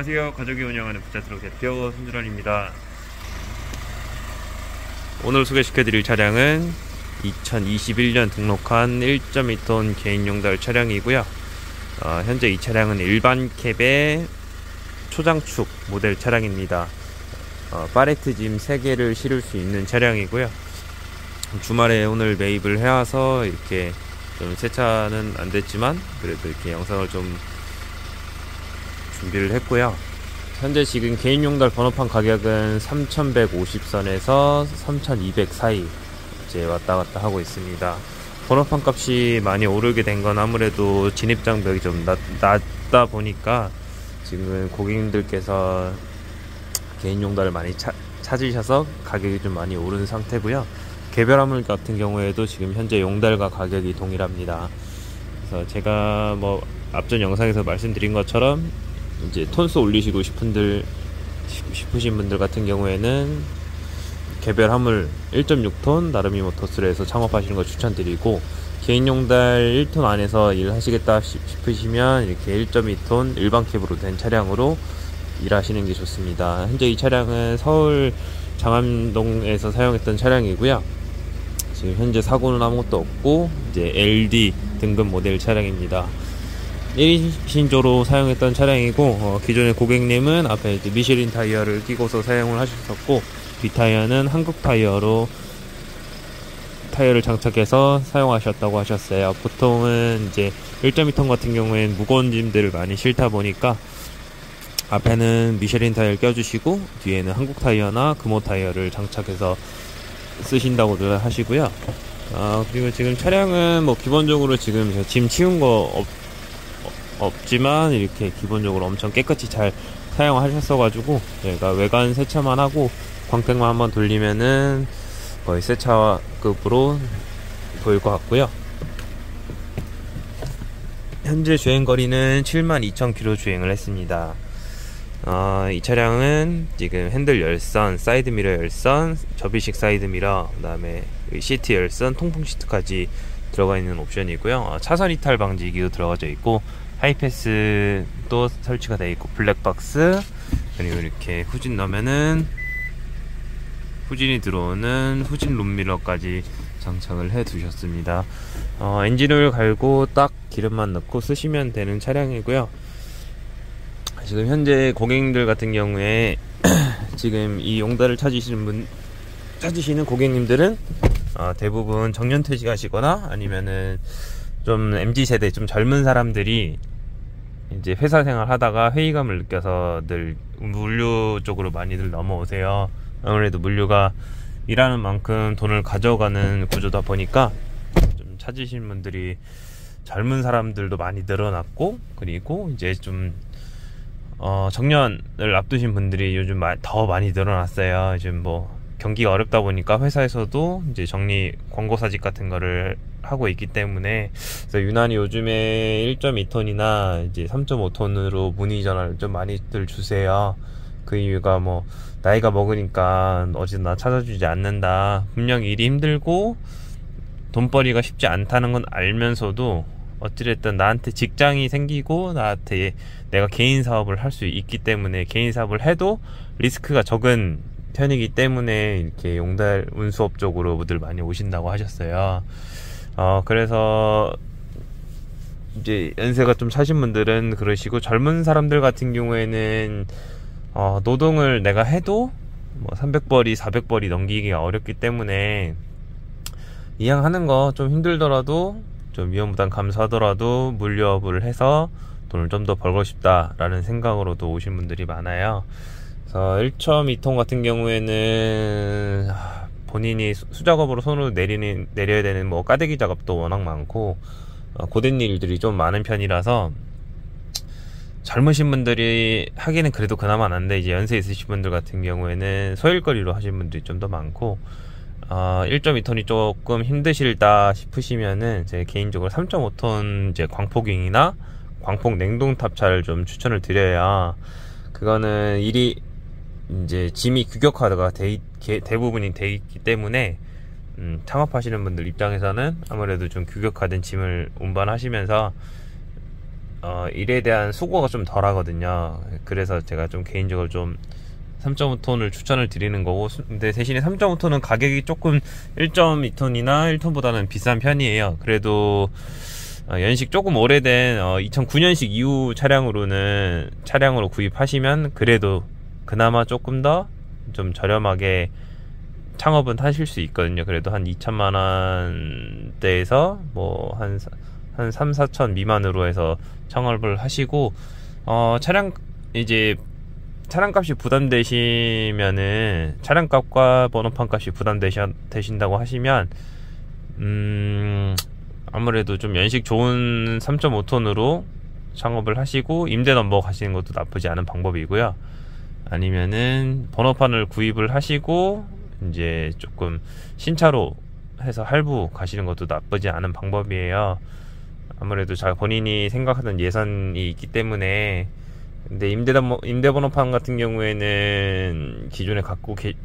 안녕하세요. 가족이 운영하는 부자트럭 대표 손준원입니다. 오늘 소개시켜드릴 차량은 2021년 등록한 1.2톤 개인용달 차량이고요. 현재 이 차량은 일반 캡의 초장축 모델 차량입니다. 팔레트 짐 3개를 실을 수 있는 차량이고요. 주말에 오늘 매입을 해와서 이렇게 좀 세차는 안 됐지만 그래도 이렇게 영상을 좀 준비를 했고요. 현재 지금 개인용달 번호판 가격은 3150선에서 3200 사이 이제 왔다 갔다 하고 있습니다. 번호판 값이 많이 오르게 된 건 아무래도 진입장벽이 좀 낮다 보니까 지금 고객님들께서 개인용달을 많이 찾으셔서 가격이 좀 많이 오른 상태고요. 개별 화물 같은 경우에도 지금 현재 용달과 가격이 동일합니다. 그래서 제가 앞전 영상에서 말씀드린 것처럼 이제 톤수 올리시고 싶으신 분들 같은 경우에는 개별 화물 1.6톤 나르미 모터스로 해서 창업하시는 거 추천드리고, 개인용달 1톤 안에서 일하시겠다 싶으시면 이렇게 1.2톤 일반 캡으로 된 차량으로 일하시는 게 좋습니다. 현재 이 차량은 서울 장암동에서 사용했던 차량이고요. 지금 현재 사고는 아무것도 없고 이제 LD 등급 모델 차량입니다. 1인신조로 사용했던 차량이고, 기존의 고객님은 앞에 이제 미쉐린 타이어를 끼고서 사용을 하셨었고, 뒷타이어는 한국 타이어로 타이어를 장착해서 사용하셨다고 하셨어요. 보통은 이제 1.2톤 같은 경우에는 무거운 짐들을 많이 실다 보니까 앞에는 미쉐린 타이어를 껴주시고 뒤에는 한국 타이어나 금호 타이어를 장착해서 쓰신다고들 하시고요. 그리고 지금 차량은 기본적으로 지금 짐 치운 거 없지만 이렇게 기본적으로 엄청 깨끗이 잘 사용하셨어가지고 얘가 외관 세차만 하고 광택만 한번 돌리면은 거의 세차급으로 보일 것 같고요. 현재 주행거리는 72,000km 주행을 했습니다. 이 차량은 지금 핸들 열선, 사이드미러 열선, 접이식 사이드미러, 그 다음에 시트 열선, 통풍 시트까지 들어가 있는 옵션이고요. 차선 이탈 방지기도 들어가져 있고, 하이패스도 설치가 되어 있고, 블랙박스, 그리고 이렇게 후진 넣으면은 후진이 들어오는 후진 룸미러까지 장착을 해 두셨습니다. 엔진오일 갈고 딱 기름만 넣고 쓰시면 되는 차량이고요. 지금 현재 고객님들 같은 경우에 지금 이 용달을 찾으시는 고객님들은 대부분 정년퇴직하시거나 아니면은 좀 MZ세대 좀 젊은 사람들이 이제 회사 생활 하다가 회의감을 느껴서 늘 물류 쪽으로 많이들 넘어오세요. 아무래도 물류가 일하는 만큼 돈을 가져가는 구조다 보니까 좀 찾으신 분들이 젊은 사람들도 많이 늘어났고, 그리고 이제 좀 정년을 앞두신 분들이 요즘 더 많이 늘어났어요. 요즘 경기가 어렵다 보니까 회사에서도 이제 정리 권고사직 같은 거를 하고 있기 때문에, 그래서 유난히 요즘에 1.2톤이나 이제 3.5톤으로 문의 전화를 좀 많이들 주세요. 그 이유가 나이가 먹으니까 어디서 나 찾아주지 않는다. 분명히 일이 힘들고 돈벌이가 쉽지 않다는 건 알면서도 어찌됐든 나한테 직장이 생기고 나한테 내가 개인 사업을 할 수 있기 때문에, 개인 사업을 해도 리스크가 적은 편이기 때문에 이렇게 용달 운수업 쪽으로들 많이 오신다고 하셨어요. 그래서 이제 연세가 좀 차신 분들은 그러시고, 젊은 사람들 같은 경우에는 노동을 내가 해도 300벌이 400벌이 넘기기가 어렵기 때문에 이양하는 거 좀 힘들더라도 좀 위험부담 감수하더라도 물류업을 해서 돈을 좀 더 벌고 싶다라는 생각으로도 오신 분들이 많아요. 그래서 1.2톤 같은 경우에는 본인이 수작업으로 손으로 내려야 되는 까대기 작업도 워낙 많고 고된 일들이 좀 많은 편이라서 젊으신 분들이 하기는 그래도 그나마 난데, 이제 연세 있으신 분들 같은 경우에는 소일거리로 하시는 분들이 좀 더 많고, 1.2톤이 조금 힘드실다 싶으시면은 제 개인적으로 3.5톤 이제 광폭윙이나 광폭 냉동탑차를 좀 추천을 드려요. 그거는 일이 이제 짐이 규격화가 대부분이 돼 있기 때문에 창업하시는 분들 입장에서는 아무래도 좀 규격화된 짐을 운반하시면서 일에 대한 수고가 좀 덜 하거든요. 그래서 제가 좀 개인적으로 좀 3.5톤을 추천을 드리는 거고, 근데 대신에 3.5톤은 가격이 조금 1.2톤이나 1톤보다는 비싼 편이에요. 그래도 연식 조금 오래된 2009년식 이후 차량으로 구입하시면 그래도 그나마 조금 더 좀 저렴하게 창업은 하실 수 있거든요. 그래도 한 2천만 원대에서 뭐 한 3, 4천 미만으로 해서 창업을 하시고, 차량값이 부담되시면은, 차량값과 번호판 값이 부담되신다고 하시면, 아무래도 좀 연식 좋은 3.5톤으로 창업을 하시고, 임대 넘버 가시는 것도 나쁘지 않은 방법이고요. 아니면은, 번호판을 구입을 하시고, 이제 조금 신차로 해서 할부 가시는 것도 나쁘지 않은 방법이에요. 아무래도 본인이 생각하던 예산이 있기 때문에. 근데 임대번호판 같은 경우에는 기존에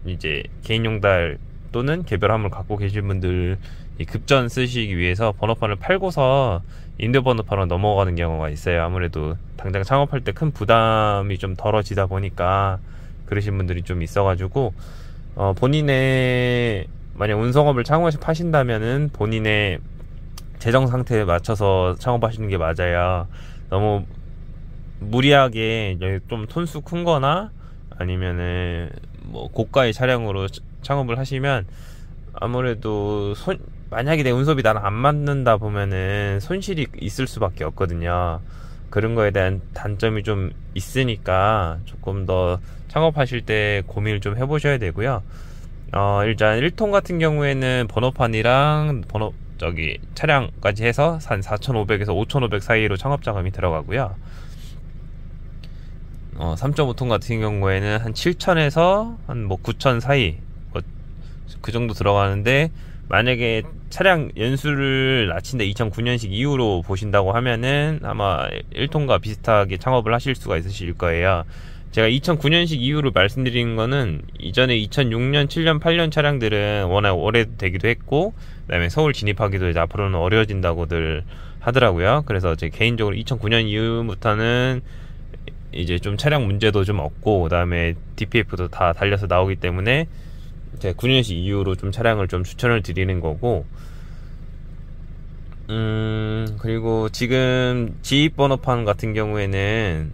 이제 개인용달 또는 개별화물 갖고 계신 분들 급전 쓰시기 위해서 번호판을 팔고서 임대번호판으로 넘어가는 경우가 있어요. 아무래도 당장 창업할 때 큰 부담이 좀 덜어지다 보니까 그러신 분들이 좀 있어가지고, 본인의 만약 운송업을 창업해서 파신다면은 본인의 재정 상태에 맞춰서 창업하시는 게 맞아요. 너무 무리하게 좀 톤수 큰 거나 아니면은 뭐 고가의 차량으로 창업을 하시면 아무래도 만약에 내 운송비 나랑 안 맞는다 보면은 손실이 있을 수밖에 없거든요. 그런 거에 대한 단점이 좀 있으니까 조금 더 창업하실 때 고민을 좀 해보셔야 되고요. 일단 1톤 같은 경우에는 번호판이랑 차량까지 해서 한 4,500에서 5,500 사이로 창업자금이 들어가고요. 3.5톤 같은 경우에는 한 7,000에서 한 9,000 사이, 그 정도 들어가는데, 만약에 차량 연수를 낮춘데 2009년식 이후로 보신다고 하면은 아마 1톤과 비슷하게 창업을 하실 수가 있으실 거예요. 제가 2009년식 이후로 말씀드린 거는 이전에 2006년, 7년, 8년 차량들은 워낙 오래되기도 했고, 그 다음에 서울 진입하기도 이제 앞으로는 어려워진다고들 하더라고요. 그래서 제 개인적으로 2009년 이후부터는 이제 좀 차량 문제도 좀 없고, 그 다음에 DPF도 다 달려서 나오기 때문에 제가 9년식 이후로 좀 차량을 좀 추천을 드리는 거고, 그리고 지금 지입번호판 같은 경우에는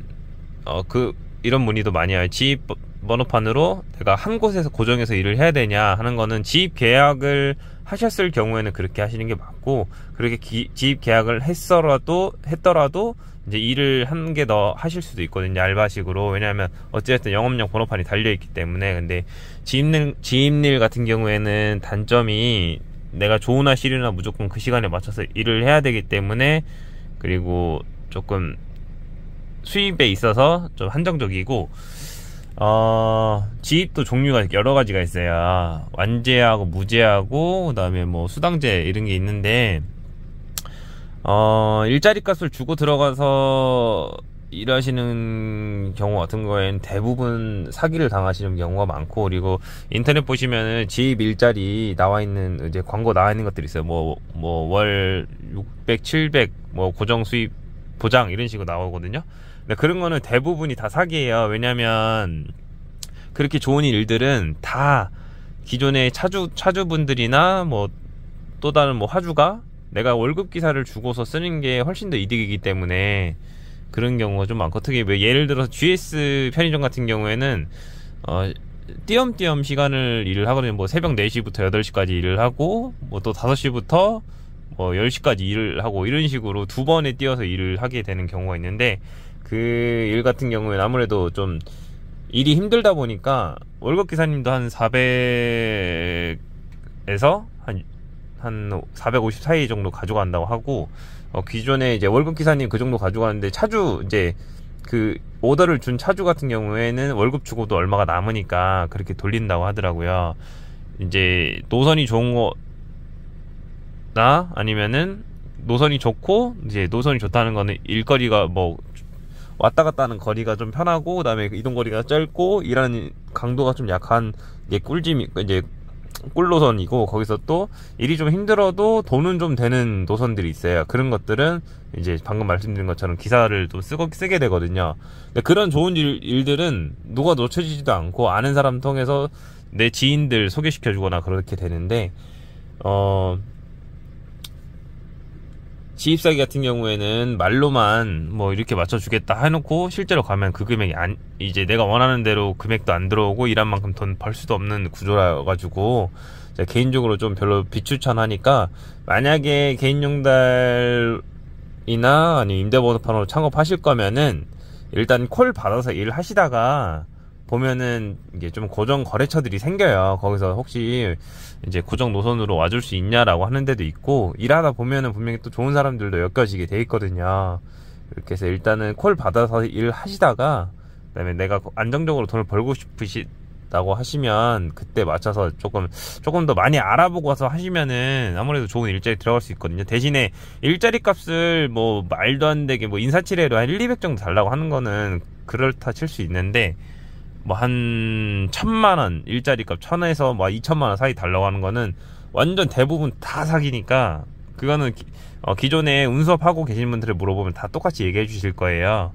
이런 문의도 많이 와요. 지입 번호판으로 내가 한 곳에서 고정해서 일을 해야 되냐 하는 거는, 지입 계약을 하셨을 경우에는 그렇게 하시는 게 맞고, 그렇게 지입 계약을 했더라도 이제 일을 한 개 더 하실 수도 있거든요, 알바식으로. 왜냐하면 어쨌든 영업용 번호판이 달려있기 때문에. 근데 지입일 같은 경우에는 단점이, 내가 좋으나 싫으나 무조건 그 시간에 맞춰서 일을 해야 되기 때문에, 그리고 조금 수입에 있어서 좀 한정적이고, 지입도 종류가 여러 가지가 있어요. 완제하고 무제하고, 그 다음에 뭐 수당제 이런 게 있는데, 일자리 값을 주고 들어가서 일하시는 경우 같은 거엔 대부분 사기를 당하시는 경우가 많고, 그리고 인터넷 보시면은 지입 일자리 나와 있는, 이제 광고 나와 있는 것들이 있어요. 월 600, 700, 고정 수입 보장 이런 식으로 나오거든요. 근데 그런 거는 대부분이 다 사기예요. 왜냐면 그렇게 좋은 일들은 다 기존의 차주분들이나 또 다른 화주가 내가 월급 기사를 주고서 쓰는 게 훨씬 더 이득이기 때문에 그런 경우가 좀 많고, 특히 예를 들어서 GS 편의점 같은 경우에는 띄엄띄엄 시간을 일을 하거든요. 새벽 4시부터 8시까지 일을 하고, 또 5시부터 10시까지 일을 하고, 이런 식으로 두 번에 띄어서 일을 하게 되는 경우가 있는데, 그 일 같은 경우에는 아무래도 좀 일이 힘들다 보니까 월급 기사님도 한 400에서 한 450 사이 정도 가져간다고 하고, 기존에 이제 월급 기사님 그 정도 가져가는데, 이제 그 오더를 준 차주 같은 경우에는 월급 주고도 얼마가 남으니까 그렇게 돌린다고 하더라고요. 이제 노선이 좋은 거나 아니면은 노선이 좋고, 이제 노선이 좋다는 거는 일거리가 왔다 갔다 하는 거리가 좀 편하고, 그 다음에 이동 거리가 짧고, 일하는 강도가 좀 약한 게 꿀잼이, 이제 꿀노선이고, 거기서 또 일이 좀 힘들어도 돈은 좀 되는 노선들이 있어요. 그런 것들은 이제 방금 말씀드린 것처럼 기사를 또 쓰게 되거든요. 근데 그런 좋은 일들은 누가 놓쳐지지도 않고 아는 사람 통해서 내 지인들 소개시켜주거나 그렇게 되는데, 지입사기 같은 경우에는 말로만 뭐 이렇게 맞춰주겠다 해놓고 실제로 가면 그 금액이 이제 내가 원하는 대로 금액도 안 들어오고 일한 만큼 돈 벌 수도 없는 구조라 가지고 제가 개인적으로 좀 별로 비추천하니까, 만약에 개인용달이나 아니면 임대번호판으로 창업하실 거면은 일단 콜 받아서 일 하시다가 보면은 이게 좀 고정 거래처들이 생겨요. 거기서 혹시 이제 고정 노선으로 와줄 수 있냐라고 하는 데도 있고, 일하다 보면은 분명히 또 좋은 사람들도 엮여지게 돼 있거든요. 이렇게 해서 일단은 콜 받아서 일 하시다가, 그다음에 내가 안정적으로 돈을 벌고 싶으시다고 하시면 그때 맞춰서 조금 더 많이 알아보고 와서 하시면은 아무래도 좋은 일자리 들어갈 수 있거든요. 대신에 일자리 값을 뭐 말도 안 되게 뭐 인사치레로 한 1, 200 정도 달라고 하는 거는 그렇다 칠 수 있는데, 뭐 한 1000만원 일자리 값 1000에서 뭐 2000만원 사이 달라고 하는 거는 완전 대부분 다 사기니까, 그거는 기존에 운수업하고 계신 분들을 물어보면 다 똑같이 얘기해 주실 거예요.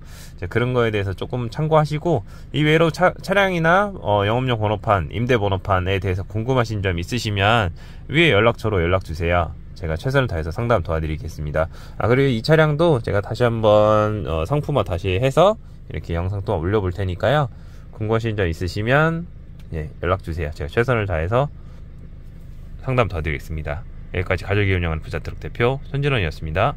그런 거에 대해서 조금 참고하시고, 이외로 차량이나 영업용 번호판, 임대 번호판에 대해서 궁금하신 점 있으시면 위에 연락처로 연락 주세요. 제가 최선을 다해서 상담 도와드리겠습니다. 그리고 이 차량도 제가 다시 한번 상품화 다시 해서 이렇게 영상 또 올려볼 테니까요. 궁금하신 점 있으시면 연락 주세요. 제가 최선을 다해서 상담 도와드리겠습니다. 여기까지 가족이 운영하는 부자트럭 대표 손진원이었습니다.